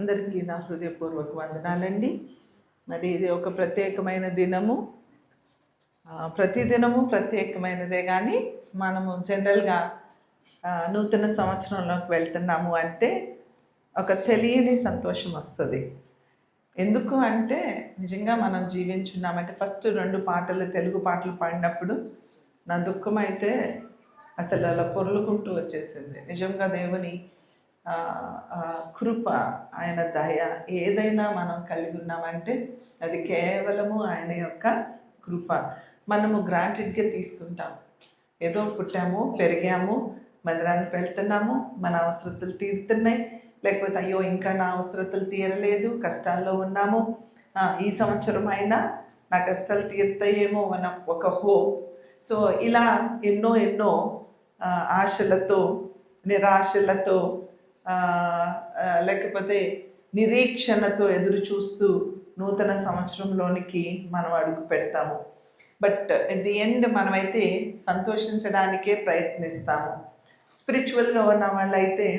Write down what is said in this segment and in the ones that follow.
అందరికీ నా హృదయపూర్వక వందనాలండి. మరి ఇది ఒక ప్రత్యేకమైన దినము. ప్రతిదినము ప్రత్యేకమైనదే, కానీ మనము జనరల్గా నూతన సంవత్సరంలోకి వెళ్తున్నాము అంటే ఒక తెలియని సంతోషం వస్తుంది. ఎందుకు అంటే నిజంగా మనం జీవించున్నామంటే, ఫస్ట్ 2 పాటలు తెలుగు పాటలు పాడినప్పుడు నా దుఃఖం అయితే అసలు అలా పొర్లుకుంటూ వచ్చేసింది. నిజంగా దేవుని కృప, ఆయన దయ, ఏదైనా మనం కలిగి ఉన్నామంటే అది కేవలము ఆయన యొక్క కృప. మనము గ్రాంటెడ్గా తీసుకుంటాం. ఏదో పుట్టాము, పెరిగాము, మందిరానికి వెళ్తున్నాము, మన అవసరతలు తీరుతున్నాయి, లేకపోతే అయ్యో ఇంకా నా అవసరతలు తీరలేదు, కష్టాల్లో ఉన్నాము, ఈ సంవత్సరం అయినా నా కష్టాలు తీరుతాయేమో అన్న ఒక హోప్. సో ఇలా ఎన్నో ఆశలతో, నిరాశలతో, లేకపోతే నిరీక్షణతో ఎదురు చూస్తూ నూతన సంవత్సరంలోనికి మనం అడుగు పెడతాము. బట్ ఎట్ ది ఎండ్ మనమైతే సంతోషించడానికే ప్రయత్నిస్తాము. స్పిరిచువల్గా ఉన్న వాళ్ళైతే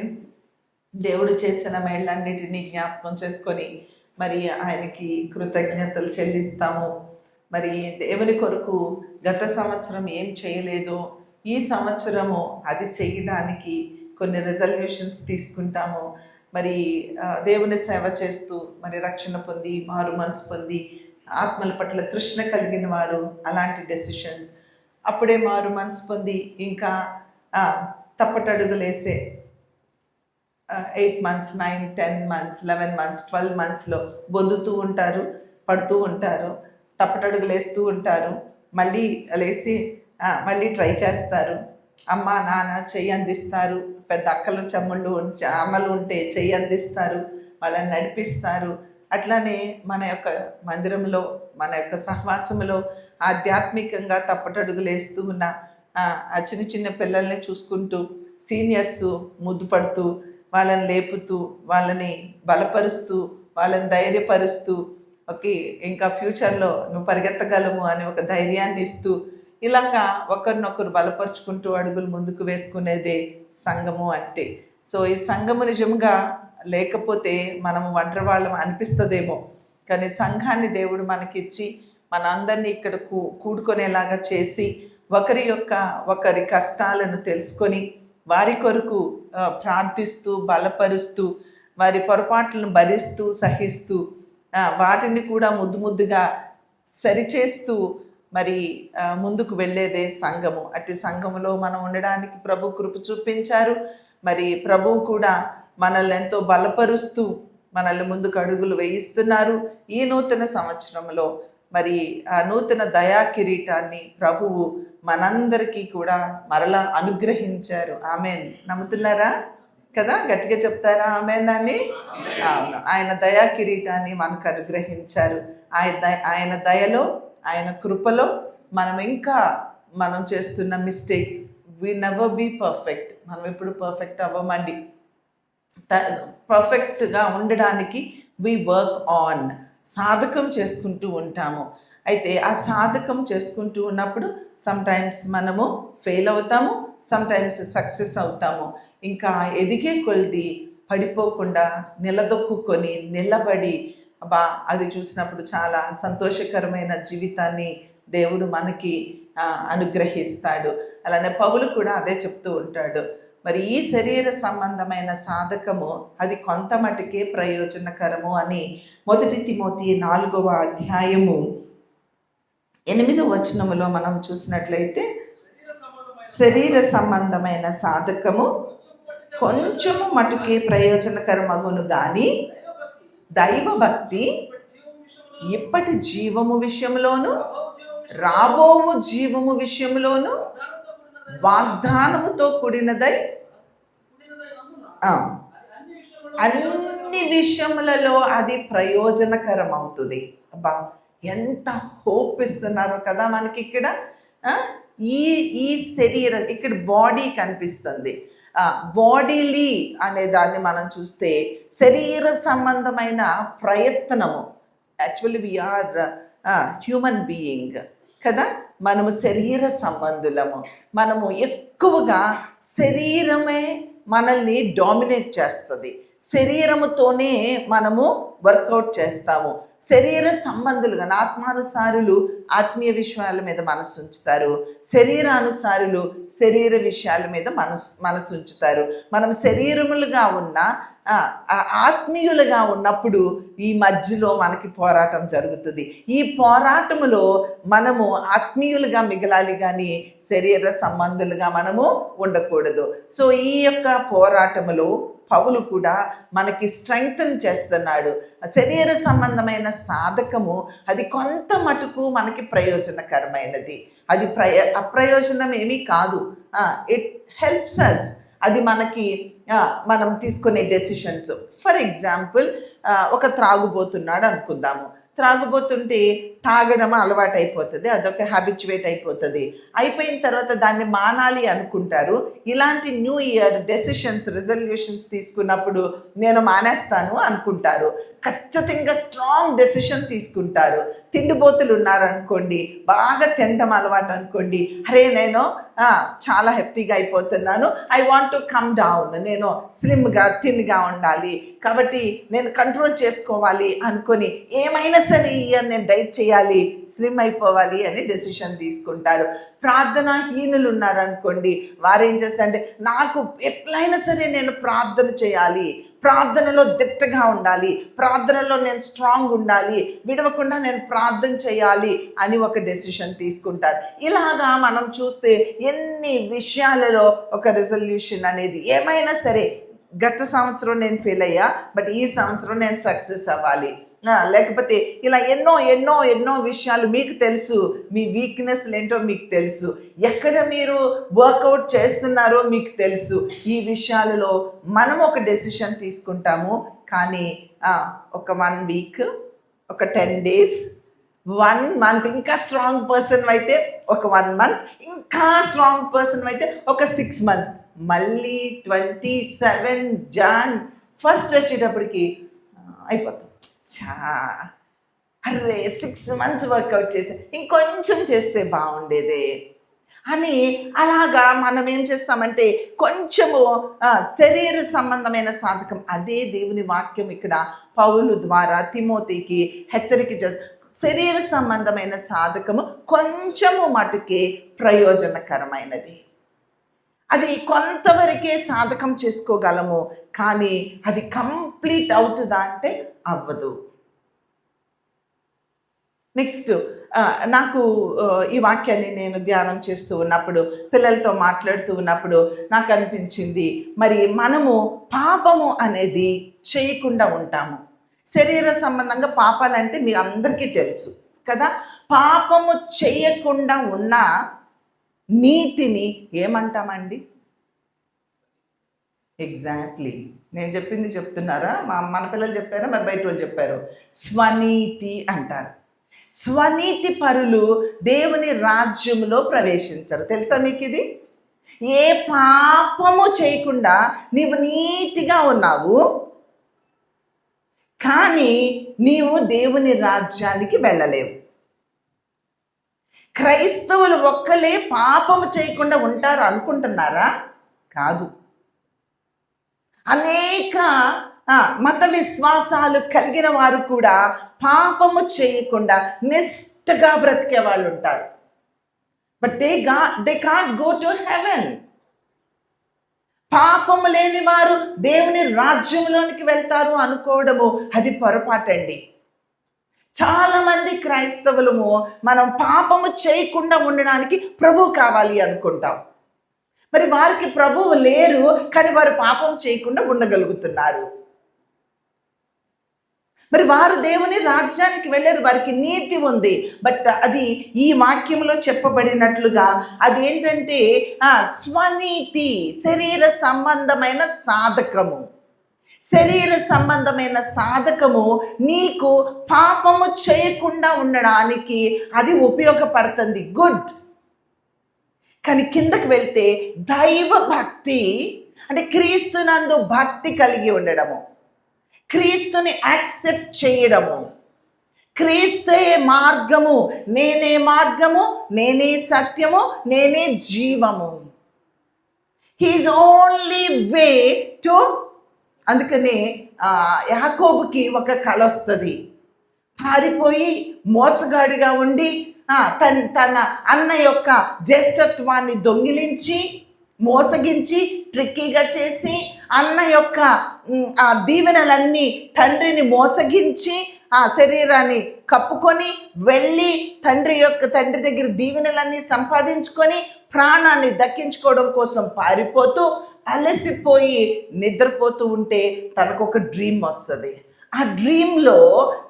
దేవుడు చేసిన మేళ్ళన్నిటినీ జ్ఞాపకం చేసుకొని మరి ఆయనకి కృతజ్ఞతలు చెల్లిస్తాము. మరి దేవుని కొరకు గత సంవత్సరం ఏం చేయలేదో ఈ సంవత్సరము అది చేయడానికి కొన్ని రెజల్యూషన్స్ తీసుకుంటాము. మరి దేవుని సేవ చేస్తూ మరి రక్షణ పొంది, మారు మనసు పొంది, ఆత్మల పట్ల తృష్ణ కలిగిన వారు అలాంటి డెసిషన్స్. అప్పుడే మారు మనసు పొంది ఇంకా తప్పటడుగులేసే 8 months, 9, 10 months, 11 months, 12 monthsలో బొద్దుతూ ఉంటారు, పడుతూ ఉంటారు, తప్పటడుగులేస్తూ ఉంటారు, మళ్ళీ లేసి మళ్ళీ ట్రై చేస్తారు. అమ్మ నాన్న చెయ్యి అందిస్తారు, పెద్ద అక్కలు అమ్మలు ఉంటే చెయ్యి అందిస్తారు, వాళ్ళని నడిపిస్తారు. అట్లానే మన యొక్క మందిరంలో, మన యొక్క సహవాసంలో ఆధ్యాత్మికంగా తప్పటడుగులేస్తూ ఉన్న ఆ చిన్న పిల్లల్ని చూసుకుంటూ సీనియర్స్ ముద్దు పడుతూ, వాళ్ళని లేపుతూ, వాళ్ళని బలపరుస్తూ, వాళ్ళని ధైర్యపరుస్తూ, ఓకే ఇంకా ఫ్యూచర్లో నువ్వు పరిగెత్తగలము అని ఒక ధైర్యాన్ని ఇస్తూ, ఇలాగా ఒకరినొకరు బలపరుచుకుంటూ అడుగులు ముందుకు వేసుకునేదే సంఘము అంటే. సో ఈ సంఘము నిజంగా లేకపోతే మనము ఒంటరి వాళ్ళం అనిపిస్తుందేమో, కానీ సంఘాన్ని దేవుడు మనకిచ్చి మనందరినీ ఇక్కడ కూడుకునేలాగా చేసి ఒకరి కష్టాలను తెలుసుకొని వారి కొరకు ప్రార్థిస్తూ, బలపరుస్తూ, వారి పొరపాట్లను భరిస్తూ, సహిస్తూ, వాటిని కూడా ముద్దుగా సరిచేస్తూ మరి ముందుకు వెళ్ళేదే సంఘము. అట్టి సంఘములో మనం ఉండడానికి ప్రభు కృప చూపించారు. మరి ప్రభువు కూడా మనల్ని ఎంతో బలపరుస్తూ మనల్ని ముందుకు అడుగులు వేయిస్తున్నారు. ఈ నూతన సంవత్సరంలో మరి ఆ నూతన దయా కిరీటాన్ని ప్రభువు మనందరికీ కూడా మరలా అనుగ్రహించారు. ఆమెన్. నమ్ముతున్నారా కదా? గట్టిగా చెప్తారా ఆమెన్ అని? అవును, ఆయన దయా కిరీటాన్ని మనకు అనుగ్రహించారు. ఆయన దయలో, ఆయన కృపలో మనం చేస్తున్న mistakes, we never be perfect. మనం ఎప్పుడు పర్ఫెక్ట్ అవ్వమండి. పర్ఫెక్ట్గా ఉండడానికి వి వర్క్ ఆన్, సాధకం చేసుకుంటూ ఉంటాము. అయితే ఆ సాధకం చేసుకుంటూ ఉన్నప్పుడు సమ్టైమ్స్ మనము ఫెయిల్ అవుతాము, సమ్టైమ్స్ సక్సెస్ అవుతాము. ఇంకా ఎదిగే కొద్ది పడిపోకుండా నిలదొక్కుని నిలబడి అది చూసినప్పుడు చాలా సంతోషకరమైన జీవితాన్ని దేవుడు మనకి అనుగ్రహిస్తాడు. అలానే పౌలు కూడా అదే చెప్తూ ఉంటాడు. మరి ఈ శరీర సంబంధమైన సాధకము అది కొంత మటుకే ప్రయోజనకరము అని 1 తిమోతి 4వ అధ్యాయము 8వ వచనములో మనం చూసినట్లయితే, శరీర సంబంధమైన సాధకము కొంచెము మటుకే ప్రయోజనకరమగును గాని దైవభక్తి ఇప్పటి జీవము విషయంలోను రాబోవు జీవము విషయంలోను వాగ్దానముతో కూడినదై అన్ని విషయములలో అది ప్రయోజనకరం అవుతుంది. అబ్బా, ఎంత హోప్ ఇస్తున్నారు కదా మనకి ఇక్కడ. ఈ శరీరం, ఇక్కడ బాడీ కనిపిస్తుంది. బాడీలీ అనే దాన్ని మనం చూస్తే శరీర సంబంధమైన ప్రయత్నము. యాక్చువల్లీ వీఆర్ హ్యూమన్ బీయింగ్ కదా, మనము శరీర సంబంధులము. మనము ఎక్కువగా శరీరమే మనల్ని డామినేట్ చేస్తుంది. శరీరముతోనే మనము వర్కౌట్ చేస్తాము. శరీర సంబంధులుగా ఆత్మానుసారులు ఆత్మీయ విషయాల మీద మనసు ఉంచుతారు, శరీరానుసారులు శరీర విషయాల మీద మనసు ఉంచుతారు. మనం శరీరములుగా ఉన్న ఆత్మీయులుగా ఉన్నప్పుడు ఈ మధ్యలో మనకి పోరాటం జరుగుతుంది. ఈ పోరాటములో మనము ఆత్మీయులుగా మిగలాలి కానీ శరీర సంబంధులుగా మనము ఉండకూడదు. సో ఈ యొక్క పోరాటములో పౌలు కూడా మనకి స్ట్రెంగ్తన్ చేస్తున్నాడు. శరీర సంబంధమైన సాధకము అది కొంత మటుకు మనకి ప్రయోజనకరమైనది, అది అప్రయోజనం ఏమీ కాదు. ఇట్ హెల్ప్స్ అస్, అది మనకి మనం తీసుకునే డెసిషన్స్. ఫర్ ఎగ్జాంపుల్, ఒక త్రాగుబోతున్నాడు అనుకుందాము. త్రాగుబోతుంటే తాగడం అలవాటు అయిపోతుంది, అదొక హ్యాబిచువేట్ అయిపోతుంది. అయిపోయిన తర్వాత దాన్ని మానాలి అనుకుంటారు. ఇలాంటి న్యూ ఇయర్ డెసిషన్స్, రిజల్యూషన్స్ తీసుకున్నప్పుడు నేను మానేస్తాను అనుకుంటారు. ఖచ్చితంగా స్ట్రాంగ్ డెసిషన్ తీసుకుంటారు. తిండిబోతులు ఉన్నారనుకోండి, బాగా తినడం అలవాటు అనుకోండి, అరే నేను చాలా హెఫ్టీగా అయిపోతున్నాను, I want to come down, నేను స్లిమ్గా థిన్గా ఉండాలి, కాబట్టి నేను కంట్రోల్ చేసుకోవాలి అనుకొని ఏమైనా సరే ఈ ఇయర్ నేను డైట్ చేయాలి, స్లిమ్ అయిపోవాలి అని డెసిషన్ తీసుకుంటారు. ప్రార్థనాహీనులు ఉన్నారనుకోండి, వారు ఏం చేస్తారంటే నాకు ఎట్లయినా సరే నేను ప్రార్థన చేయాలి, ప్రార్థనలో దిట్టగా ఉండాలి, ప్రార్థనలో నేను స్ట్రాంగ్ ఉండాలి, విడవకుండా నేను ప్రార్థన చేయాలి అని ఒక డెసిషన్ తీసుకుంటారు. ఇలాగా మనం చూస్తే ఎన్ని విషయాలలో ఒక రిజల్యూషన్ అనేది, ఏమైనా సరే గత సంవత్సరం నేను ఫెయిల్ అయ్యా, బట్ ఈ సంవత్సరం నేను సక్సెస్ అవ్వాలి, లేకపోతే ఇలా ఎన్నో ఎన్నో ఎన్నో విషయాలు మీకు తెలుసు, మీ వీక్నెస్లు ఏంటో మీకు తెలుసు, ఎక్కడ మీరు వర్కౌట్ చేస్తున్నారో మీకు తెలుసు. ఈ విషయాలలో మనం ఒక డెసిషన్ తీసుకుంటాము, కానీ ఒక 1 వీక్, ఒక 10 days, 1 month, ఇంకా స్ట్రాంగ్ పర్సన్ అయితే ఒక 1 month, ఇంకా స్ట్రాంగ్ పర్సన్ అయితే ఒక 6 months, మళ్ళీ 27 Jan 1 వచ్చేటప్పటికి అయిపోతుంది. అరే 6 months వర్కౌట్ చేసి ఇంకొంచెం చేస్తే బాగుండేదే అని అలాగా మనం ఏం చేస్తామంటే కొంచెము శరీర సంబంధమైన సాధకం, అదే దేవుని వాక్యం ఇక్కడ పౌలు ద్వారా తిమోతికి హెచ్చరిక చేస్తుంది. శరీర సంబంధమైన సాధకము కొంచెము మటుకే ప్రయోజనకరమైనది, అది కొంతవరకే సాధకం చేసుకోగలము, కానీ అది కంప్లీట్ అవుతుందా అంటే అవ్వదు. నెక్స్ట్, నాకు ఈ వాక్యాన్ని నేను ధ్యానం చేస్తూ ఉన్నప్పుడు, పిల్లలతో మాట్లాడుతూ ఉన్నప్పుడు నాకు అనిపించింది, మరి మనము పాపము అనేది చేయకుండా ఉంటాము. శరీర సంబంధంగా పాపాలంటే మీ అందరికీ తెలుసు కదా. పాపము చేయకుండా ఉన్న నీతిని ఏమంటామండి? ఎగ్జాక్ట్లీ, నేను చెప్పింది చెప్తున్నారా? మన పిల్లలు చెప్పారా, మరి బయట వాళ్ళు చెప్పారు? స్వనీతి అంటారు. స్వనీతి పరులు దేవుని రాజ్యంలో ప్రవేశించరు. తెలుసా మీకు ఇది? ఏ పాపము చేయకుండా నీవు నీతిగా ఉన్నావు, కానీ నీవు దేవుని రాజ్యానికి వెళ్ళలేవు. క్రైస్తవులు ఒక్కలే పాపము చేయకుండా ఉంటారు అనుకుంటున్నారా? కాదు. అనేక మత విశ్వాసాలు కలిగిన వారు కూడా పాపము చేయకుండా నిష్ఠగా బ్రతికే వాళ్ళు ఉంటారు. But they can't go to heaven. పాపము లేని వారు దేవుని రాజ్యంలోనికి వెళ్తారు అనుకోవడము అది పొరపాటండి. చాలా మంది క్రైస్తవులము మనం పాపము చేయకుండా ఉండడానికి ప్రభువు కావాలి అనుకుంటాం. మరి వారికి ప్రభువు లేరు, కానీ వారు పాపం చేయకుండా ఉండగలుగుతున్నారు. మరి వారు దేవుని రాజ్యానికి వెళ్ళారు, వారికి నీతి ఉంది. బట్ అది ఈ వాక్యంలో చెప్పబడినట్లుగా అది ఏంటంటే స్వనీతి, శరీర సంబంధమైన సాధకము. శరీర సంబంధమైన సాధకము నీకు పాపము చేయకుండా ఉండడానికి అది ఉపయోగపడుతుంది, గుడ్. కానీ కిందకి వెళ్తే దైవ భక్తి అంటే క్రీస్తునందు భక్తి కలిగి ఉండడము, క్రీస్తుని యాక్సెప్ట్ చేయడము, క్రీస్తే మార్గము, నేనే మార్గము, నేనే సత్యము, నేనే జీవము. He is only way to అందుకనే యాకోబుకి ఒక కల వస్తుంది. పారిపోయి మోసగాడిగా ఉండి తన అన్న యొక్క జ్యేష్ఠత్వాన్ని దొంగిలించి మోసగించి ట్రిక్కీగా చేసి అన్న యొక్క ఆ దీవెనలన్నీ తండ్రిని మోసగించి ఆ శరీరాన్ని కప్పుకొని వెళ్ళి తండ్రి దగ్గర దీవెనలన్నీ సంపాదించుకొని ప్రాణాన్ని దక్కించుకోవడం కోసం పారిపోతూ అలసిపోయి నిద్రపోతూ ఉంటే తనకు ఒక డ్రీమ్ వస్తుంది. ఆ డ్రీమ్లో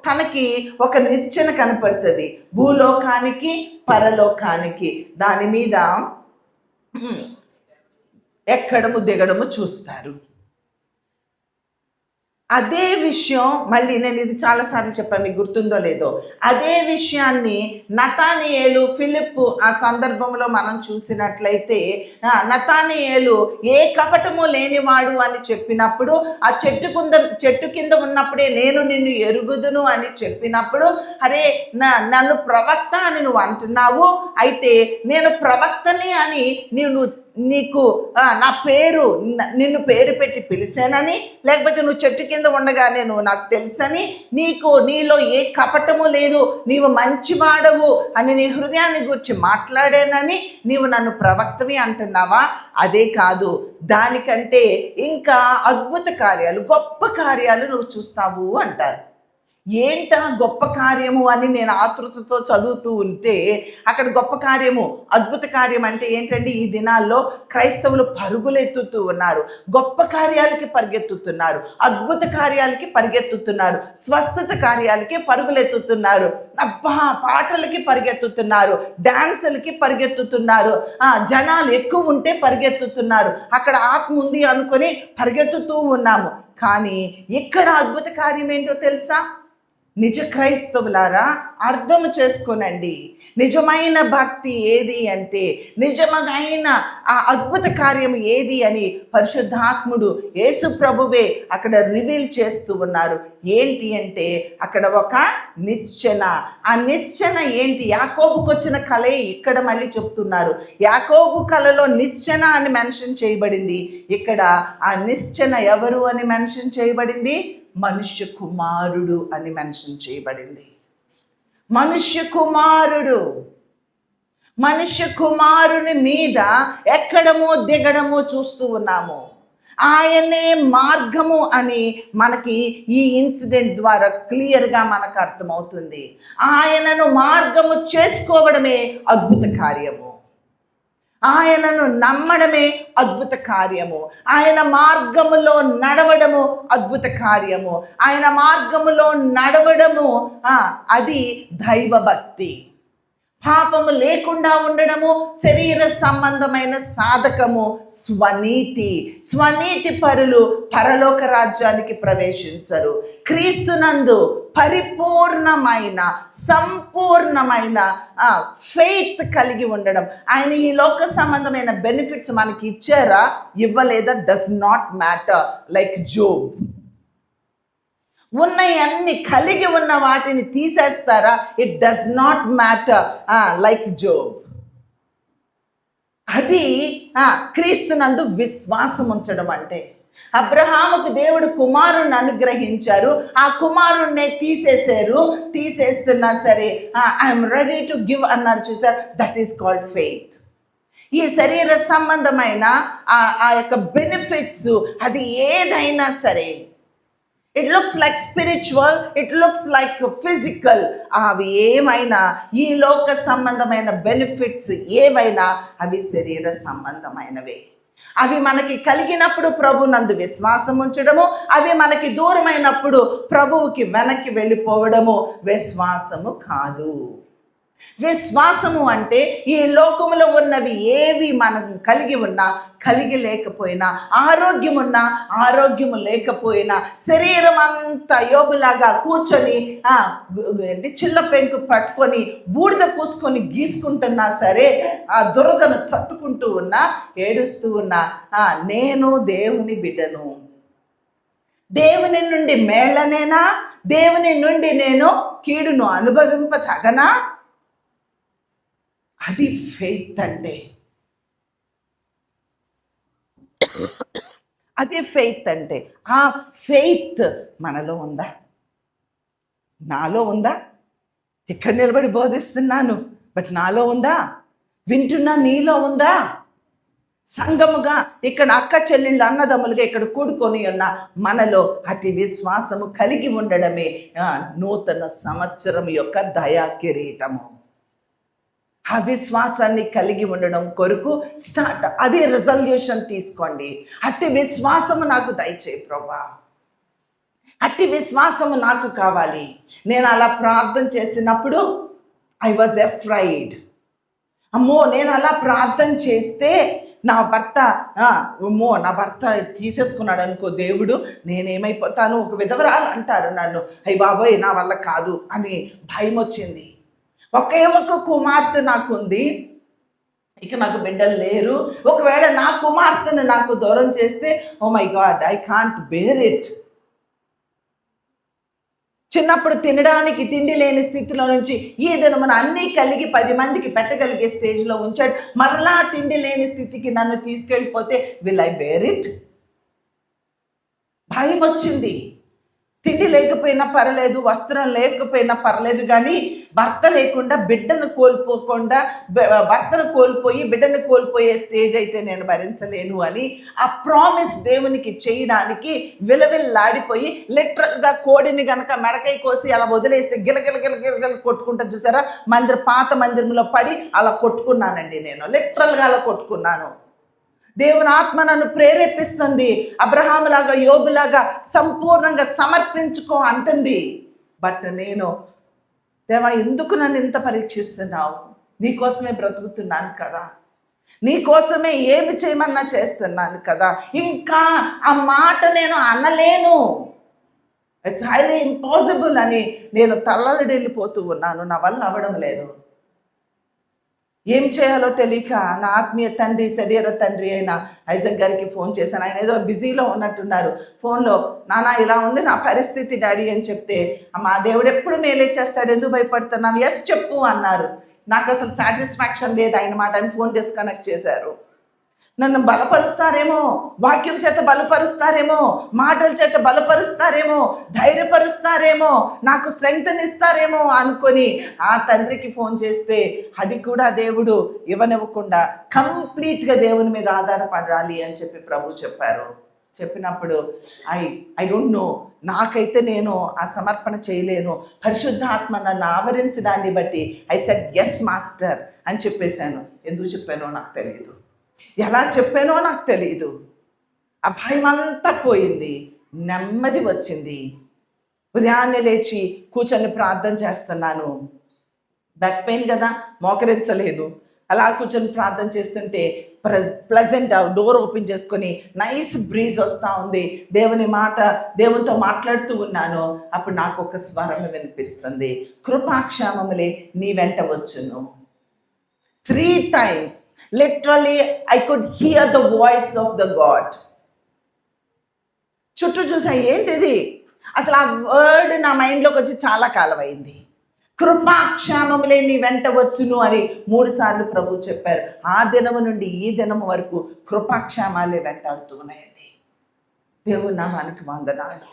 తనకి ఒక నిచ్చెన కనపడుతుంది, భూలోకానికి పరలోకానికి. దాని మీద ఎక్కడము దిగడము చూస్తారు. అదే విషయం మళ్ళీ నేను ఇది చాలాసార్లు చెప్పాను, మీకు గుర్తుందో లేదో. అదే విషయాన్ని నతానియేలు ఫిలిప్ ఆ సందర్భంలో మనం చూసినట్లయితే నతానియేలు ఏ కపటము లేనివాడు అని చెప్పినప్పుడు, ఆ చెట్టు కింద ఉన్నప్పుడే నేను నిన్ను ఎరుగుదును అని చెప్పినప్పుడు, అరే నన్ను ప్రవక్త అని నువ్వు అంటున్నావు, అయితే నేను ప్రవక్తని అని నీకు నా పేరు నిన్ను పేరు పెట్టి పిలిచానని, లేకపోతే నువ్వు చెట్టు కింద ఉండగానే నువ్వు నాకు తెలుసని, నీలో ఏ కపటము లేదు, నీవు మంచివాడవు అని నీ హృదయాన్ని గురించి మాట్లాడానని నీవు నన్ను ప్రవక్తవి అంటున్నావా? అదే కాదు, దానికంటే ఇంకా అద్భుత కార్యాలు, గొప్ప కార్యాలు నువ్వు చూస్తావు అంటారు. ఏంటా గొప్ప కార్యము అని నేను ఆతృతతో చదువుతూ ఉంటే అక్కడ గొప్ప కార్యము, అద్భుత కార్యం అంటే ఏంటంటే ఈ దినాల్లో క్రైస్తవులు పరుగులెత్తుతూ ఉన్నారు. గొప్ప కార్యాలకి పరిగెత్తుతున్నారు, అద్భుత కార్యాలకి పరిగెత్తుతున్నారు, స్వస్థత కార్యాలకి పరుగులెత్తుతున్నారు, పాటలకి పరిగెత్తుతున్నారు, డాన్సులకి పరిగెత్తుతున్నారు. జనాలు ఎక్కువ ఉంటే పరిగెత్తుతున్నారు, అక్కడ ఆత్మ ఉంది అనుకొని పరిగెత్తుతూ ఉన్నాము. కానీ ఇక్కడ అద్భుత కార్యం ఏంటో తెలుసా? నిజ క్రైస్తవులారా అర్థం చేసుకోనండి. నిజమైన భక్తి ఏది అంటే, నిజమైన ఆ అద్భుత కార్యం ఏది అని పరిశుద్ధాత్ముడు యేసు ప్రభువే అక్కడ రివీల్ చేస్తూ ఉన్నారు. ఏంటి అంటే అక్కడ ఒక నిచ్చెన. ఆ నిచ్చెన ఏంటి? యాకోబుకు వచ్చిన కలే ఇక్కడ మళ్ళీ చెప్తున్నారు. యాకోబు కలలో నిచ్చెన అని మెన్షన్ చేయబడింది, ఇక్కడ ఆ నిచ్చెన ఎవరు అని మెన్షన్ చేయబడింది? మనుష్య కుమారుడు అని మెన్షన్ చేయబడింది. మనుష్య కుమారుని మీద ఎక్కడము దిగడము చూస్తూ ఉన్నాము. ఆయనే మార్గము అని మనకి ఈ ఇన్సిడెంట్ ద్వారా క్లియర్గా మనకు అర్థమవుతుంది. ఆయనను మార్గము చేసుకోవడమే అద్భుత కార్యము, ఆయనను నమ్మడమే అద్భుత కార్యము, ఆయన మార్గములో నడవడము అద్భుత కార్యము, ఆయన మార్గములో నడవడము అది దైవభక్తి. పాపము లేకుండా ఉండడము శరీర సంబంధమైన సాధకము స్వనీతి పరులు పరలోక రాజ్యానికి ప్రవేశించరు. క్రీస్తునందు పరిపూర్ణమైన సంపూర్ణమైన ఫెయిత్ కలిగి ఉండడం. ఆయన ఈ లోక సంబంధమైన బెనిఫిట్స్ మనకి ఇచ్చారా, ఇవ్వలేదా, does not matter. Like job, ఉన్నవన్నీ కలిగి ఉన్న వాటిని తీసేస్తారా? It does not matter. Like job. అది క్రీస్తునందు విశ్వాసం ఉంచడం అంటే. అబ్రహాముకు దేవుడు కుమారుణ్ణి అనుగ్రహించారు, ఆ కుమారుణ్ణే తీసేస్తున్నా సరే ఐఎమ్ రెడీ టు గివ్ అన్నారు చూసారు. That is called faith. ఈ శరీర సంబంధమైన ఆ యొక్క బెనిఫిట్స్ అది ఏదైనా సరే, it looks like spiritual, it looks like physical, అవి ఏమైనా ఈ లోక సంబంధమైన బెనిఫిట్స్ ఏవైనా అవి శరీర సంబంధమైనవే. అవి మనకి కలిగినప్పుడు ప్రభు నందు విశ్వాసం ఉంచడము, అవి మనకి దూరమైనప్పుడు ప్రభువుకి వెనక్కి వెళ్ళిపోవడము విశ్వాసము కాదు. విశ్వాసము అంటే ఈ లోకములో ఉన్నవి ఏవి మనం కలిగి ఉన్నా కలిగి లేకపోయినా, ఆరోగ్యం ఉన్నా ఆరోగ్యము లేకపోయినా, శరీరం అంతా యోబులాగా కూర్చొని చిల్ల పెంకు పట్టుకొని బూడిద పూసుకొని గీసుకుంటున్నా సరే, ఆ దురదను తట్టుకుంటూ ఉన్నా, ఏడుస్తూ ఉన్నా, నేను దేవుని బిడ్డను, దేవుని నుండి మేళ్ళనేనా, దేవుని నుండి నేను కీడును అనుభవింప తగనా? అది ఫెయిత్ అంటే. అదే ఫెయిత్ అంటే. ఆ ఫెయిత్ మనలో ఉందా? నాలో ఉందా? ఇక్కడ నిలబడి బోధిస్తున్నాను, బట్ నాలో ఉందా? వింటున్నా, నీలో ఉందా? సంఘముగా ఇక్కడ అక్క చెల్లెళ్ళు అన్నదమ్ములుగా ఇక్కడ కూడుకొని ఉన్న మనలో అతి విశ్వాసము కలిగి ఉండడమే నూతన సంవత్సరం యొక్క దయా కిరీటము. ఆ విశ్వాసాన్ని కలిగి ఉండడం కొరకు స్టార్ట్, అదే రిజల్యూషన్ తీసుకోండి. అట్టి విశ్వాసము నాకు దయచేయి ప్రభా, అట్టి విశ్వాసము నాకు కావాలి. నేను అలా ప్రార్థన చేసినప్పుడు ఐ వాజ్ ఎఫ్రైడ్. అమ్మో, నేను అలా ప్రార్థన చేస్తే నా భర్త తీసేసుకున్నాడు అనుకో దేవుడు, నేనేమైపోతాను, ఒక విధవరాలు అంటారు నన్ను, అయ్య బాబోయ్ నా వల్ల కాదు అని భయం వచ్చింది. ఒకే ఒక్క కుమార్తె నాకుంది, ఇక నాకు బిడ్డలు లేరు. ఒకవేళ నా కుమార్తెను నాకు దూరం చేస్తే, oh my God, I can't bear it. చిన్నప్పుడు తినడానికి తిండి లేని స్థితిలో నుంచి ఈ దినమున అన్నీ కలిగి 10 మందికి పెట్టగలిగే స్టేజ్లో ఉంచాడు. మరలా తిండి లేని స్థితికి నన్ను తీసుకెళ్ళిపోతే విల్ ఐ బేర్ ఇట్? భయం వచ్చింది. తిండి లేకపోయినా పర్లేదు, వస్త్రం లేకపోయినా పర్లేదు, కానీ భర్త లేకుండా బిడ్డను కోల్పోకుండా, భర్తను కోల్పోయి బిడ్డను కోల్పోయే స్టేజ్ అయితే నేను భరించలేను అని ఆ ప్రామిస్ దేవునికి చేయడానికి విలవిల్లాడిపోయి, లిటరల్గా కోడిని గనక మెడకై కోసి అలా వదిలేస్తే గిలగిల గిలగిల కొట్టుకుంటా చూసారా, పాత మందిరంలో పడి అలా కొట్టుకున్నానండి. నేను లిటరల్గా అలా కొట్టుకున్నాను. దేవుని ఆత్మ నన్ను ప్రేరేపిస్తుంది, అబ్రహాములాగా యోబులాగా సంపూర్ణంగా సమర్పించుకో అంటుంది. బట్ నేను, దేవా ఎందుకు నన్ను ఇంత పరీక్షిస్తున్నావు? నీకోసమే బ్రతుకుతున్నాను కదా, నీకోసమే ఏమి చేయమన్నా చేస్తున్నాను కదా, ఇంకా ఆ మాట నేను అనలేను, ఇట్స్ హైలీ ఇంపాసిబుల్ అని నేను తల్లడిల్లిపోతూ ఉన్నాను. నా వల్ల అవ్వడం లేదు. ఏం చేయాలో తెలియక నా ఆత్మీయ తండ్రి, శరీర తండ్రి అయిన ఐజక్ గారికి ఫోన్ చేశాను. ఆయన ఏదో బిజీలో ఉన్నట్టున్నారు. ఫోన్లో, నాన్న ఇలా ఉంది నా పరిస్థితి డాడీ అని చెప్తే, మా దేవుడు ఎప్పుడు మేలే చేస్తాడు, ఎందుకు భయపడుతున్నావు, ఎస్ చెప్పు అన్నారు. నాకు అసలు సాటిస్ఫాక్షన్ లేదు ఆయన మాట అని ఫోన్ డిస్కనెక్ట్ చేశారు. నన్ను బలపరుస్తారేమో, వాక్యం చేత బలపరుస్తారేమో, మాటల చేత బలపరుస్తారేమో, ధైర్యపరుస్తారేమో, నాకు స్ట్రెంగ్త్ని ఇస్తారేమో అనుకొని ఆ తండ్రికి ఫోన్ చేస్తే అది కూడా దేవుడు ఇవ్వనివ్వకుండా కంప్లీట్గా దేవుని మీద ఆధారపడాలి అని చెప్పి ప్రభు చెప్పారు. చెప్పినప్పుడు ఐ డోంట్ నో, నాకైతే నేను ఆ సమర్పణ చేయలేను, పరిశుద్ధాత్మ నన్ను ఆవరించడాన్ని బట్టి ఐ సెడ్ ఎస్ మాస్టర్ అని చెప్పేశాను. ఎందుకు చెప్పానో నాకు తెలియదు, ఎలా చెప్పానో నాకు తెలియదు. ఆ భయం అంతా పోయింది, నెమ్మది వచ్చింది. ఉదయాన్నే లేచి కూర్చొని ప్రార్థన చేస్తున్నాను. బ్యాక్ పెయిన్ కదా, మోకరించలేదు. అలా కూర్చొని ప్రార్థన చేస్తుంటే ప్లెజెంట్ డోర్ ఓపెన్ చేసుకొని నైస్ బ్రీజ్ వస్తూ ఉంది. దేవుని మాట, దేవునితో మాట్లాడుతూ ఉన్నాను. అప్పుడు నాకు ఒక స్వరం వినిపిస్తుంది, కృపాక్షేమములే నీ వెంట వచ్చును. 3 times literally I could hear the voice of the God. చుట్టూ చూసా, ఏంటిది అసలు ఆ వర్డ్ నా మైండ్లోకి వచ్చి చాలా కాలం అయింది. కృపాక్షేమములే నీ వెంట వచ్చును అని 3 సార్లు ప్రభు చెప్పారు. ఆ దినము నుండి ఈ దినము వరకు కృపాక్షేమాలే వెంటాడుతూ ఉన్నాయండి. దేవుని నామానికి వందనాలు.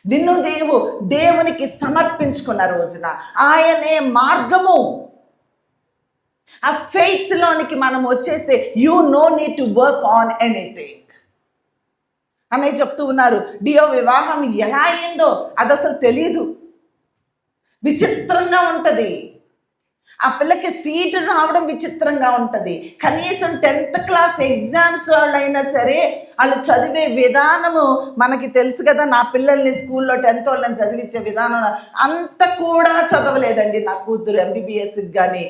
నిన్ను దేవునికి సమర్పించుకున్న రోజున ఆయనే మార్గము. ఆ ఫెయిత్లోనికి మనం వచ్చేస్తే you know need to work on anything. అన్నయ్య చెప్తూ ఉన్నారు, డియో వివాహం ఎలా అయిందో అది అసలు తెలీదు, విచిత్రంగా ఉంటుంది. ఆ పిల్లకి సీటు రావడం విచిత్రంగా ఉంటుంది. కనీసం 10th క్లాస్ ఎగ్జామ్స్ వాళ్ళైనా సరే వాళ్ళు చదివే విధానము మనకి తెలుసు కదా. నా పిల్లల్ని స్కూల్లో 10th వాళ్ళని చదివించే విధానం అంత కూడా చదవలేదండి నా కూతురు, MBBSకి కానీ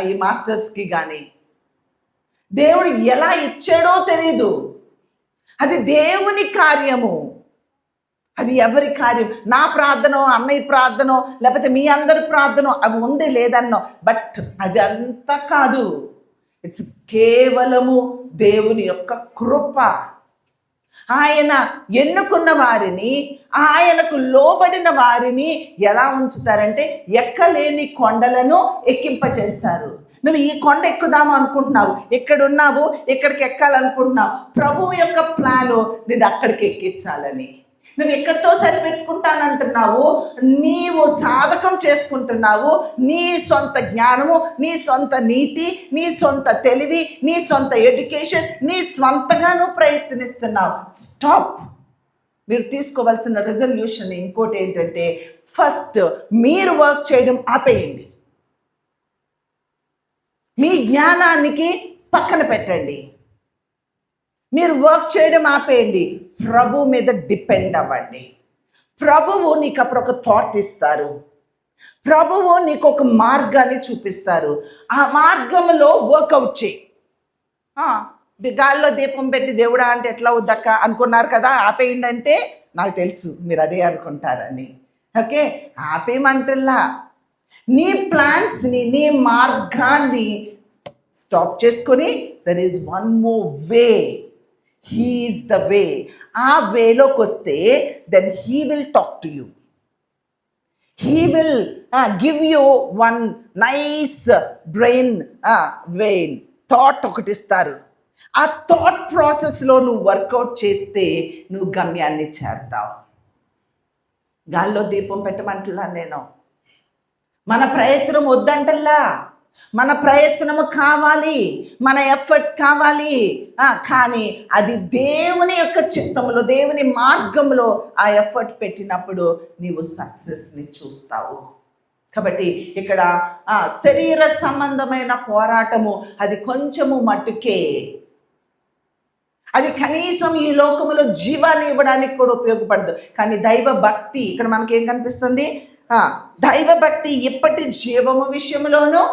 ఈ మాస్టర్స్కి కానీ. దేవుడు ఎలా ఇచ్చాడో తెలీదు, అది దేవుని కార్యము, అది ఎవరి కార్యం. నా ప్రార్థనో, అన్నయ్య ప్రార్థనో, లేకపోతే మీ అందరి ప్రార్థనో అవి ఉంది లేదన్నో, బట్ అది అంతా కాదు. ఇట్స్ కేవలము దేవుని యొక్క కృప. ఆయన ఎన్నుకున్న వారిని, ఆయనకు లోబడిన వారిని ఎలా ఉంచుతారంటే ఎక్కలేని కొండలను ఎక్కింపచేస్తారు, నువ్వు ఈ కొండ ఎక్కుదాము అనుకుంటున్నావు, ఎక్కడున్నావు, ఎక్కడికి ఎక్కాలనుకుంటున్నావు. ప్రభువు యొక్క ప్లాను నేను అక్కడికి ఎక్కించాలని. నువ్వు ఎక్కడితో సరిపెట్టుకుంటానంటున్నావు, నీవు సాధకం చేసుకుంటున్నావు. నీ సొంత జ్ఞానము, నీ సొంత నీతి, నీ సొంత తెలివి, నీ సొంత ఎడ్యుకేషన్, నీ స్వంతగా నువ్వు ప్రయత్నిస్తున్నావు. స్టాప్. మీరు తీసుకోవాల్సిన రెజల్యూషన్ ఇంకోటి ఏంటంటే, ఫస్ట్ మీరు వర్క్ చేయడం ఆపేయండి. మీ జ్ఞానానికి పక్కన పెట్టండి. మీరు వర్క్ చేయడం ఆపేయండి. ప్రభు మీద డిపెండ్ అవ్వండి. ప్రభువు నీకు అప్పుడు ఒక థాట్ ఇస్తారు. ప్రభువు నీకు ఒక మార్గాన్ని చూపిస్తారు. ఆ మార్గంలో వర్కౌట్ చేయి. గాల్లో దీపం పెట్టి దేవుడా అంటే ఎట్లా వద్దక్క అనుకున్నారు కదా, ఆపేయండి అంటే నాకు తెలుసు మీరు అదే అనుకుంటారని. ఓకే, ఆపేయమంటల్లా. నీ ప్లాన్స్ని, నీ మార్గాన్ని స్టాప్ చేసుకొని there is one more way. He is the way. ఆ వేలోకి వస్తే then he will talk to you. He will give you one nice brain thought ఒకటి ఇస్తారు. ఆ థాట్ ప్రాసెస్లో నువ్వు వర్కౌట్ చేస్తే నువ్వు గమ్యాన్ని చేరుతావు. గాల్లో దీపం పెట్టమంటలా నేను. మన ప్రయత్నం వద్దంటల్లా. మన ప్రయత్నము కావాలి, మన ఎఫర్ట్ కావాలి. కానీ అది దేవుని యొక్క చిత్తములో, దేవుని మార్గంలో ఆ ఎఫర్ట్ పెట్టినప్పుడు నీవు సక్సెస్ని చూస్తావు. కాబట్టి ఇక్కడ శరీర సంబంధమైన పోరాటము అది కొంచెము మట్టుకే. అది కనీసం ఈ లోకములో జీవాన్ని ఇవ్వడానికి కూడా ఉపయోగపడదు. కానీ దైవ భక్తి ఇక్కడ మనకేం కనిపిస్తుంది? దైవ భక్తి ఎప్పటి జీవము విషయంలోనూ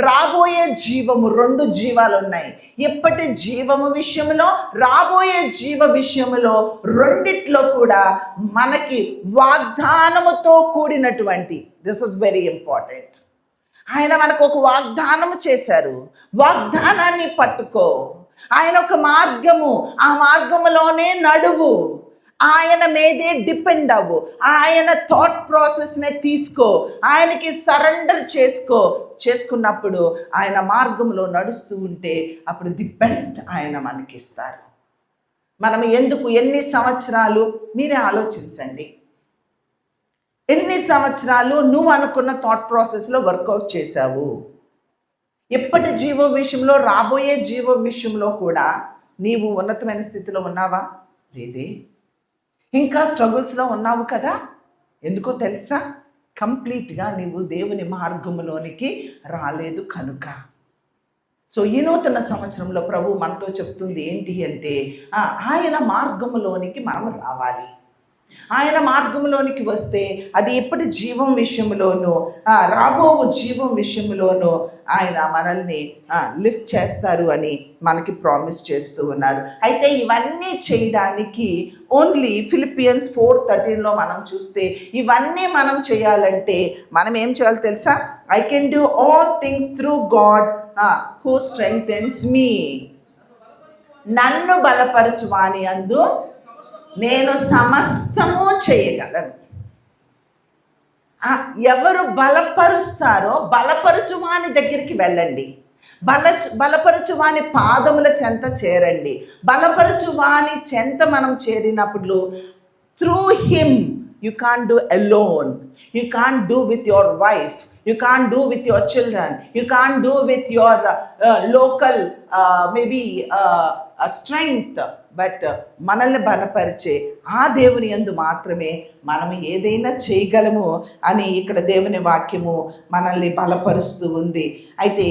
రాబోయే జీవము, రెండు జీవాలు ఉన్నాయి. ఎప్పటి జీవము విషయంలో, రాబోయే జీవ విషయంలో, రెండిట్లో కూడా మనకి వాగ్దానముతో కూడినటువంటి, దిస్ ఇస్ వెరీ ఇంపార్టెంట్. ఆయన మనకు ఒక వాగ్దానము చేశారు. వాగ్దానాన్ని పట్టుకో. ఆయన ఒక మార్గము, ఆ మార్గములోనే నడువు. ఆయన మీదే డిపెండ్ అవ్వు. ఆయన థాట్ ప్రాసెస్నే తీసుకో. ఆయనకి సరెండర్ చేసుకున్నప్పుడు ఆయన మార్గంలో నడుస్తూ ఉంటే అప్పుడు ది బెస్ట్ ఆయన మనకిస్తారు. మనం ఎన్ని సంవత్సరాలు మీరే ఆలోచించండి. ఎన్ని సంవత్సరాలు నువ్వు అనుకున్న థాట్ ప్రాసెస్లో వర్కౌట్ చేశావు? ఎప్పటి జీవం విషయంలో, రాబోయే జీవం విషయంలో కూడా నీవు ఉన్నతమైన స్థితిలో ఉన్నావా? లేదే. ఇంకా స్ట్రగుల్స్లో ఉన్నావు కదా. ఎందుకో తెలుసా? కంప్లీట్గా నీవు దేవుని మార్గంలోనికి రాలేదు కనుక. సో ఈ నూతన సంవత్సరంలో ప్రభు మనతో చెప్తుంది ఏంటి అంటే, ఆయన మార్గంలోనికి మనం రావాలి. ఆయన మార్గంలోనికి వస్తే అది ఎప్పటి జీవం విషయంలోనూ, రాబో జీవం విషయంలోనూ ఆయన మనల్ని లిఫ్ట్ చేస్తారు అని మనకి ప్రామిస్ చేస్తూ ఉన్నారు. అయితే ఇవన్నీ చేయడానికి ఓన్లీ ఫిలిపియన్స్ 4:13లో మనం చూస్తే ఇవన్నీ మనం చేయాలంటే మనం ఏం చేయాలో తెలుసా? I can do all things through God who strengthens me. నన్ను బలపరచువాని అందు నేను సమస్తము చేయగలను. ఎవరు బలపరుస్తారో బలపరచువాని దగ్గరికి వెళ్ళండి. బలపరచువాని పాదముల చెంత చేరండి. బలపరచువాని చెంత మనం చేరినప్పుడు through him you can't do alone. You can't do with your wife. You can't do with your children. You can't do with your local maybe strength. But మనల్ని బలపరిచే ఆ దేవుని యందు మాత్రమే మనం ఏదైనా చేయగలము అని ఇక్కడ దేవుని వాక్యము మనల్ని బలపరుస్తూ ఉంది. అయితే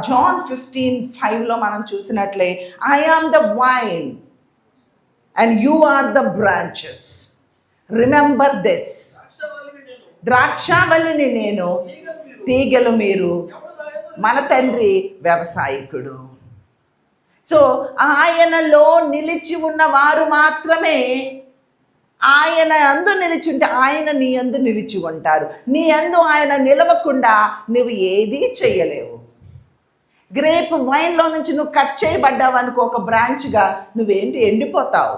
జాన్ 15:5లో మనం చూసినట్లే, I am the vine and you are the branches. Remember this. ద్రాక్షావల్లిని నేను, తీగలు మీరు. మన తండ్రి వ్యవసాయకుడు. సో ఆయనలో నిలిచి ఉన్న వారు మాత్రమే, ఆయన యందు నిలిచి ఉంటే ఆయన నీ యందు నిలిచి ఉంటారు. నీ యందు ఆయన నిలవకుండా నువ్వు ఏదీ చేయలేవు. గ్రేప్ వైన్లో నుంచి నువ్వు కట్ చేయబడ్డావు అనుకో, ఒక బ్రాంచ్గా, నువ్వేంటి ఎండిపోతావు.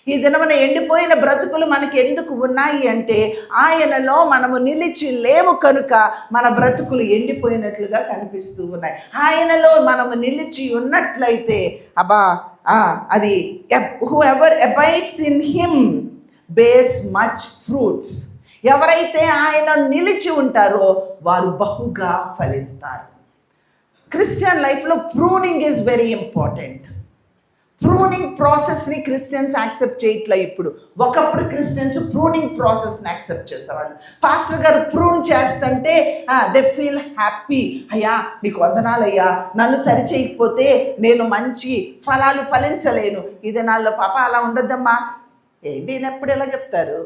ఈ దినమున ఎండిపోయిన బ్రతుకులు మనకి ఎందుకు ఉన్నాయి అంటే ఆయనలో మనము నిలిచి లేము కనుక మన బ్రతుకులు ఎండిపోయినట్లుగా కనిపిస్తూ ఉన్నాయి. ఆయనలో మనము నిలిచి ఉన్నట్లయితే అది who ever abides in him bears much fruits. ఎవరైతే ఆయన నిలిచి ఉంటారో వారు బహుగా ఫలిస్తారు. క్రిస్టియన్ లైఫ్లో pruning is very important. Pruning ప్రాసెస్ని క్రిస్టియన్స్ యాక్సెప్ట్ చేయట్లే. ఒకప్పుడు క్రిస్టియన్స్ ప్రూనింగ్ ప్రాసెస్ని యాక్సెప్ట్ చేసేవాళ్ళు. పాస్టర్ గారు ప్రూన్ చేస్తుంటే దే ఫీల్ హ్యాపీ. అయ్యా నీకు వందనాలయ్యా, నన్ను సరి చేయకపోతే నేను మంచి ఫలాలు ఫలించలేను. ఈ దినాల్లో పాప అలా ఉండొద్దమ్మా. ఏంటి ఎప్పుడు ఎలా చెప్తారు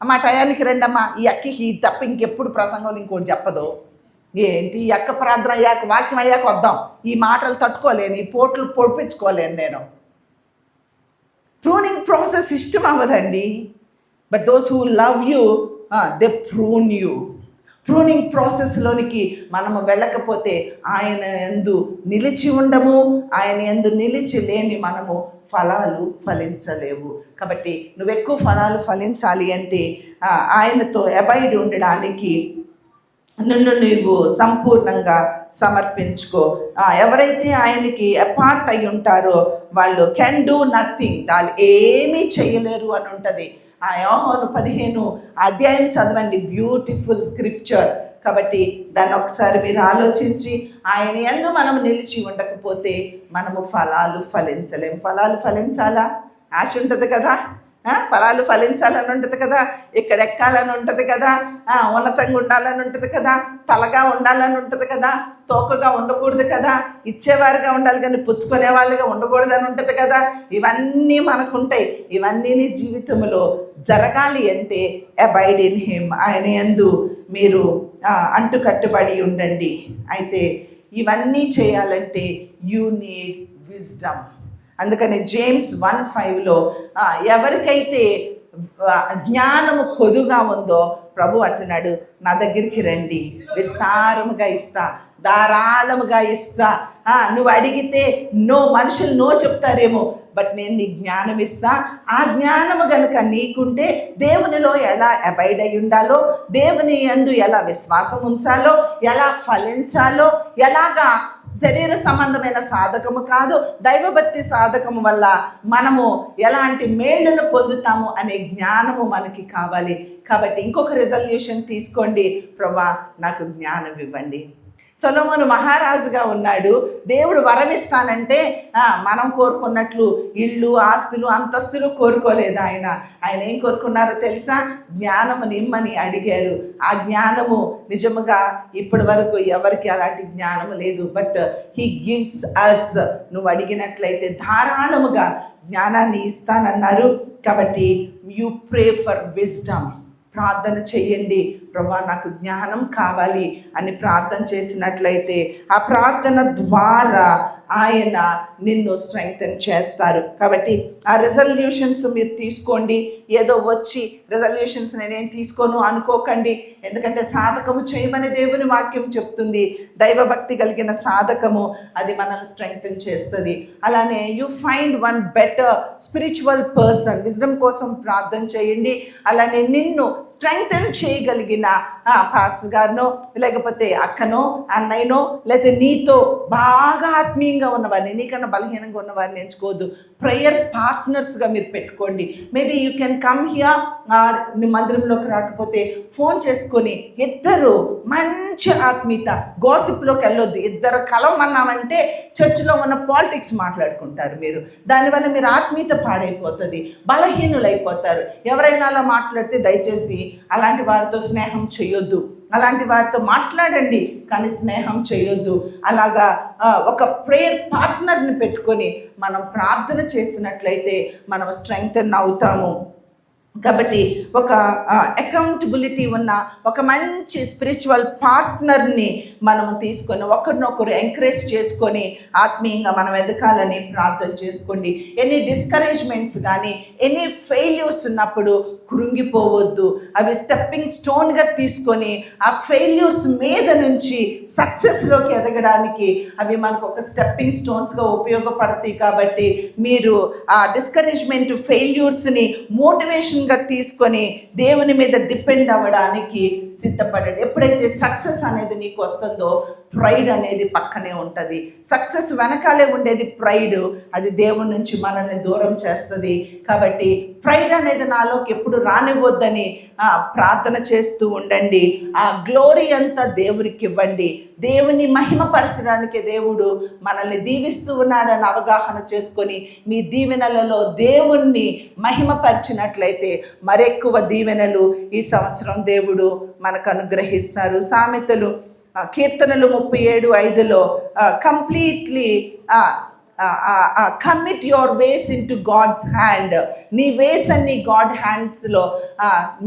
అమ్మా, టయానికి రండమ్మా, ఈ అక్కకి తప్ప ఇంకెప్పుడు ప్రసంగం ఇంకోటి చెప్పదు. ఏంటి ఈ అక్క ప్రార్థన అయ్యాక వాక్యం అయ్యాక వద్దాం, ఈ మాటలు తట్టుకోలేను, ఈ పోట్లు పొడిపించుకోలేను నేను. ప్రూనింగ్ ప్రాసెస్ ఇష్టం అవ్వదండి. But those who love you they prune you. Pruning ప్రాసెస్లోనికి మనము వెళ్ళకపోతే ఆయన యందు నిలిచి ఉండము. ఆయన యందు నిలిచి లేని మనము ఫలాలు ఫలించలేవు. కాబట్టి నువ్వు ఎక్కువ ఫలాలు ఫలించాలి అంటే ఆయనతో అబైడ్ ఉండడానికి నిన్ను నీవు సంపూర్ణంగా సమర్పించుకో. ఎవరైతే ఆయనకి అపార్ట్ అయి ఉంటారో వాళ్ళు కెన్ డూ నథింగ్, వాళ్ళు ఏమీ చేయలేరు అని ఉంటుంది. యోహాను 15 అధ్యాయం చదవండి, బ్యూటిఫుల్ స్క్రిప్చర్. కాబట్టి దాన్ని ఒకసారి మీరు ఆలోచించి ఆయన యందు మనం నిలిచి ఉండకపోతే మనము ఫలాలు ఫలించలేం. ఫలాలు ఫలించాలా ఆశ ఉంటుంది కదా, ఫలాలు ఫలించాలని ఉంటుంది కదా, ఇక్కడ ఎక్కాలని ఉంటుంది కదా, ఉన్నతంగా ఉండాలని ఉంటుంది కదా, తలగా ఉండాలని ఉంటుంది కదా, తోకగా ఉండకూడదు కదా, ఇచ్చేవారుగా ఉండాలి కానీ పుచ్చుకునే వాళ్ళుగా ఉండకూడదని ఉంటుంది కదా. ఇవన్నీ మనకుంటాయి. ఇవన్నీ నీ జీవితంలో జరగాలి అంటే అబైడ్ ఇన్ హిమ్, ఆయన యందు మీరు అంటుకట్టుబడి ఉండండి. అయితే ఇవన్నీ చేయాలంటే యూ నీడ్ విజ్డమ్. అందుకని జేమ్స్ 1:5లో ఎవరికైతే జ్ఞానము కొదుగా ఉందో ప్రభు అంటున్నాడు, నా దగ్గరికి రండి, విస్తారముగా ఇస్తా, ధారాళముగా ఇస్తా. నువ్వు అడిగితే మనుషులు నో చెప్తారేమో, బట్ నేను నీ జ్ఞానం ఇస్తా. ఆ జ్ఞానము కనుక నీకుంటే దేవునిలో ఎలా అబైడ్ అయి ఉండాలో, దేవుని యందు ఎలా విశ్వాసం ఉంచాలో, ఎలా ఫలించాలో, ఎలాగా శరీర సంబంధమైన సాధకము కాదు దైవభక్తి సాధకము వల్ల మనము ఎలాంటి మేళ్లను పొందుతాము అనే జ్ఞానము మనకి కావాలి. కాబట్టి ఇంకొక రెజల్యూషన్ తీసుకోండి, ప్రభా నాకు జ్ఞానం ఇవ్వండి. సొలొమోను మహారాజుగా ఉన్నాడు. దేవుడు వరమిస్తానంటే మనం కోరుకున్నట్లు ఇళ్ళు, ఆస్తులు, అంతస్తులు కోరుకోలేదు. ఆయన ఏం కోరుకున్నారో తెలుసా? జ్ఞానము నిమ్మని అడిగారు. ఆ జ్ఞానము నిజముగా ఇప్పటి వరకు ఎవరికి అలాంటి జ్ఞానము లేదు. But he gives us. నువ్వు అడిగినట్లయితే ధారాళముగా జ్ఞానాన్ని ఇస్తానన్నారు. కాబట్టి యు ప్రే ఫర్ విజ్డమ్. ప్రార్థన చెయ్యండి, ప్రభా నాకు జ్ఞానం కావాలి అని ప్రార్థన చేసినట్లయితే ఆ ప్రార్థన ద్వారా ఆయన నిన్ను స్ట్రెంగ్తన్ చేస్తారు. కాబట్టి ఆ రెజల్యూషన్స్ మీరు తీసుకోండి. ఏదో వచ్చి రెజల్యూషన్స్ నేనేం తీసుకోను అనుకోకండి. ఎందుకంటే సాధకము చేయమని దేవుని వాక్యం చెప్తుంది. దైవభక్తి కలిగిన సాధకము అది మనల్ని స్ట్రెంగ్తన్ చేస్తుంది. అలానే you find one better spiritual person. Wisdom కోసం ప్రార్థన చేయండి. అలానే నిన్ను స్ట్రెంగ్తన్ చేయగలిగిన పాస్టర్ గారినో, లేకపోతే అక్కనో, అన్నయ్యనో, లేకపోతే నీతో బాగా ఆత్మీయంగా ఉన్నవారిని, నీకన్నా బలహీనంగా ఉన్నవారిని ఎంచుకోవద్దు. ప్రేయర్ పార్ట్నర్స్గా మీరు పెట్టుకోండి. Maybe you can come here, మందిరంలోకి రాకపోతే ఫోన్ చేసుకొని ఇద్దరు మంచి ఆత్మీయత, గాసిప్లోకి వెళ్ళొద్దు. ఇద్దరు కలవమన్నామంటే చర్చిలో ఉన్న పాలిటిక్స్ మాట్లాడుకుంటారు మీరు. దానివల్ల మీరు ఆత్మీయత పాడైపోతుంది, బలహీనులైపోతారు. ఎవరైనా అలా మాట్లాడితే దయచేసి అలాంటి వారితో స్నేహం చేయొద్దు. అలాంటి వారితో మాట్లాడండి కానీ స్నేహం చేయొద్దు. అలాగా ఒక ప్రేయర్ పార్ట్నర్ని పెట్టుకొని మనం ప్రార్థన చేసినట్లయితే మనం స్ట్రెంగ్తన్ అవుతాము. కాబట్టి ఒక అకౌంటబిలిటీ ఉన్న ఒక మంచి స్పిరిచువల్ పార్ట్నర్ని మనము తీసుకొని ఒకరినొకరు ఎంకరేజ్ చేసుకొని ఆత్మీయంగా మనం ఎదగాలని ప్రార్థన చేసుకోండి. ఎనీ డిస్కరేజ్మెంట్స్ కానీ ఎనీ ఫెయిల్యూర్స్ ఉన్నప్పుడు కృంగిపోవద్దు. అవి స్టెప్పింగ్ స్టోన్గా తీసుకొని ఆ ఫెయిల్యూర్స్ మీద నుంచి సక్సెస్లోకి ఎదగడానికి అవి మనకు ఒక స్టెప్పింగ్ స్టోన్స్గా ఉపయోగపడతాయి. కాబట్టి మీరు ఆ డిస్కరేజ్మెంట్ ఫెయిల్యూర్స్ని మోటివేషన్గా తీసుకొని దేవుని మీద డిపెండ్ అవ్వడానికి సిద్ధపడండి. ఎప్పుడైతే సక్సెస్ అనేది నీకు వస్తుందో ప్రైడ్ అనేది పక్కనే ఉంటుంది. సక్సెస్ వెనకాలే ఉండేది ప్రైడ్. అది దేవుని నుంచి మనల్ని దూరం చేస్తుంది. కాబట్టి ప్రైడ్ అనేది నాలోకి ఎప్పుడు రానివ్వద్దని ప్రార్థన చేస్తూ ఉండండి. ఆ గ్లోరీ అంతా దేవునికి ఇవ్వండి. దేవుని మహిమపరచడానికి దేవుడు మనల్ని దీవిస్తూ ఉన్నాడని అవగాహన చేసుకొని మీ దీవెనలలో దేవుణ్ణి మహిమపరిచినట్లయితే మరెక్కువ దీవెనలు ఈ సంవత్సరం దేవుడు మనకు అనుగ్రహిస్తారు. సామెతలు కీర్తనలు 37:5 completely commit your ways into God's hand. నీ వేస్ అన్ని గాడ్ హ్యాండ్స్లో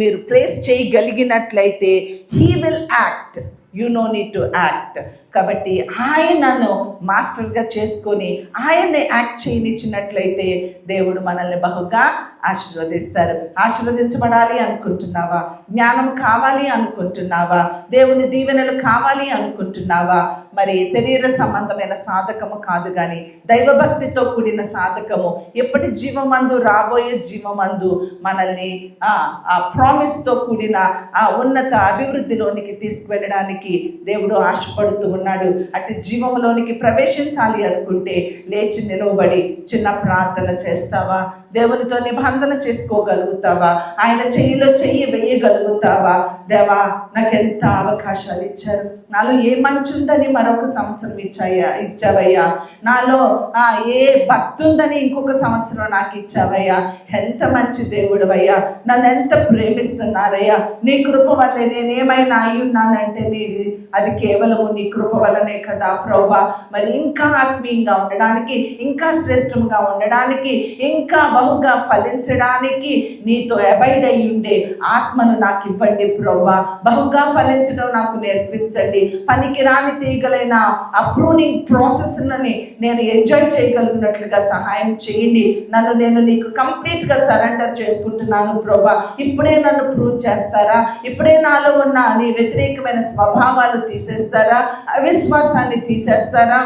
మీరు ప్లేస్ చేయగలిగినట్లయితే he will act. You no need to act. కాబట్టి ఆయనను మాస్టర్గా చేసుకొని ఆయన్ని యాక్ట్ చేయనిచ్చినట్లయితే దేవుడు మనల్ని బహుగా ఆశీర్వదిస్తారు. ఆశీర్వదించబడాలి అనుకుంటున్నావా? జ్ఞానం కావాలి అనుకుంటున్నావా? దేవుని దీవెనలు కావాలి అనుకుంటున్నావా? మరి శరీర సంబంధమైన సాధకము కాదు కానీ దైవభక్తితో కూడిన సాధకము, ఎప్పటి జీవమందు రాబోయే జీవమందు మనల్ని ఆ ప్రామిస్తో కూడిన ఆ ఉన్నత అభివృద్ధిలోనికి తీసుకువెళ్ళడానికి దేవుడు ఆశపడుతూ ఉన్నాడు. అటు జీవంలోనికి ప్రవేశించాలి అనుకుంటే లేచి నిలవబడి చిన్న ప్రార్థన చేస్తావా? దేవునితో నిబంధన చేసుకోగలుగుతావా? ఆయన చెయ్యిలో చెయ్యి వేయగలుగుతావా? దేవా, నాకెంత అవకాశాలు ఇచ్చారు, నాలో ఏ మంచి ఉందని మరొక సంవత్సరం ఇచ్చావయ్యా, నాలో ఏ భక్తి ఉందని ఇంకొక సంవత్సరం నాకు ఇచ్చావయ్యా. ఎంత మంచి దేవుడవయ్యా, నన్ను ఎంత ప్రేమిస్తున్నారయ్యా. నీ కృప వల్లే నేనేమైనా అయి ఉన్నానంటే అది కేవలము నీ కృప వల్లనే కదా ప్రభువా. మరి ఇంకా ఆత్మీయంగా ఉండడానికి, ఇంకా శ్రేష్టంగా ఉండడానికి, ఇంకా బహుగా ఫలించడానికి నీతో అబైడ్ అయి ఉండే ఆత్మను నాకు ఇవ్వండి ప్రభువా. బహుగా ఫలించడం నాకు నేర్పించండి. పనికి రాని తీగలైన ఆ ప్రూనింగ్ ప్రాసెస్లని నేను ఎంజాయ్ చేయగలిగినట్లుగా సహాయం చేయండి. నేను నీకు కంప్లీట్గా సరెండర్ చేసుకుంటున్నాను ప్రభువా. ఇప్పుడే నన్ను ప్రూవ్ చేస్తారా? ఇప్పుడే నాలో ఉన్న నీ వ్యతిరేకమైన స్వభావాలు తీసేస్తారా? అవిశ్వాసాన్ని తీసేస్తారా?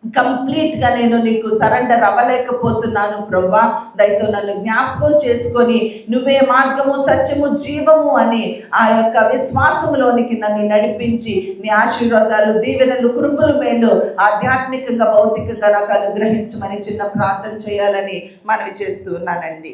కంప్లీట్గా నేను నీకు సరెండర్ అవ్వలేకపోతున్నాను ప్రభువా. దయతో నన్ను జ్ఞాపకం చేసుకొని నువ్వే మార్గము, సత్యము, జీవము అని ఆ యొక్క విశ్వాసంలోనికి నన్ను నడిపించి నీ ఆశీర్వాదాలు, దీవెనలు, కృపలు, మేలు ఆధ్యాత్మికంగా, భౌతికంగా నాకు అనుగ్రహించమని చిన్న ప్రార్థన చేయాలని మనవి చేస్తూ ఉన్నానండి.